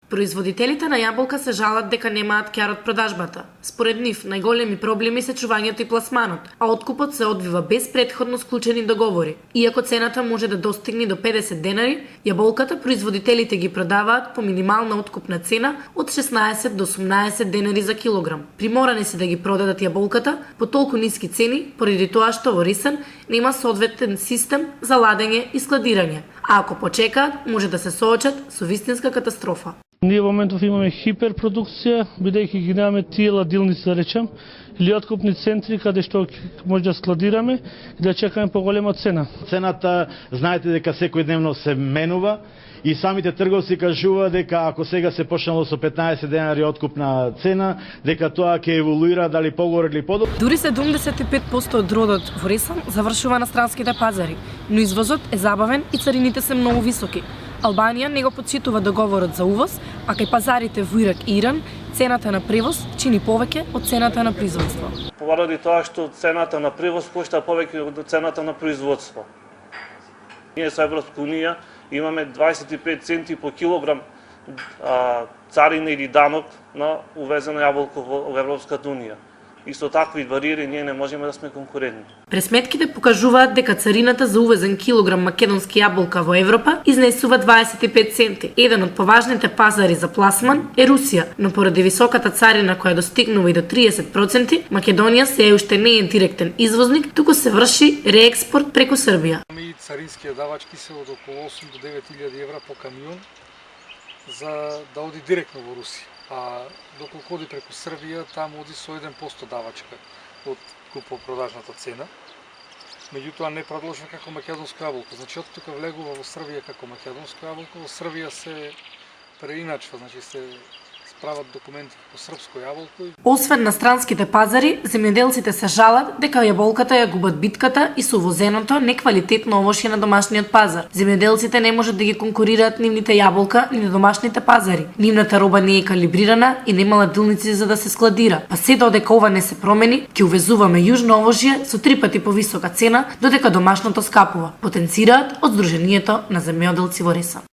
Производителите на јаболка се жалат дека немаат кер од продажбата. Според нив, најголеми проблеми се чувањето и пласманот, а откупот се одвива без претходно склучени договори. Иако цената може да достигне до 50 денари, јаболката производителите ги продаваат по минимална откупна цена од 16 до 18 денари за килограм. Приморани се да ги продадат јаболката по толку ниски цени, поради тоа што во Рисен нема соодветен систем за ладење и складирање, а ако почекаат, може да се соочат со вистинска катастрофа. Ние во моментов имаме хиперпродукција, бидејќи ги немаме тие ладилници, да речем, или откупни центри каде што може да складираме и да чекаме поголема цена. Цената, знаете дека секојдневно се менува и самите трговци кажуваат дека ако сега се почнало со 15 денари откупна цена, дека тоа ќе еволуира дали погоре или подобро. Дури 75% од родот во Ресен завршува на странските пазари, но извозот е забавен и царините се многу високи. Албанија не го почитува договорот за увоз, а кај пазарите во Ирак и Иран цената на превоз чини повеќе од цената на производство. Поради тоа што цената на превоз кошта повеќе од цената на производство. Ние со Европска унија имаме 25 центи по килограм царина или данок на увезено јаболко во Европската унија. И со такви бариери ние не можеме да сме конкурентни. Пресметките покажуваат дека царината за увезен килограм македонски јаболка во Европа изнесува 25 центи. Еден од поважните пазари за пласман е Русија, но поради високата царина која достигнува и до 30%, Македонија се уште не е директен извозник, туку се врши реекспорт преку Србија. И царинските давачки се од околу 8 до 9.000 евра по камион за да оди директно во Русија. А доколку оди преку Србија, таму оди со 1% давачка од купопродажната цена. Меѓутоа не продолжува како македонско јаболко. Значи од тука влегува во Србија како македонско јаболко, во Србија се преиначва, значи се прават документи по српско јаболко. Освен на странските пазари, земјоделците се жалат дека јаболката ја губат битката и со увозеното неквалитетно овошје на домашниот пазар. Земјоделците не можат да ги конкурираат нивните јаболка ни на домашните пазари. Нивната роба не е калибрирана и нема ладилници за да се складира. Па се додека ова не се промени, ќе увезуваме јужно овошје со 3 пати повисока цена, додека домашното скапува, потенцираат од Сдруженијето на земјоделци во Ресен.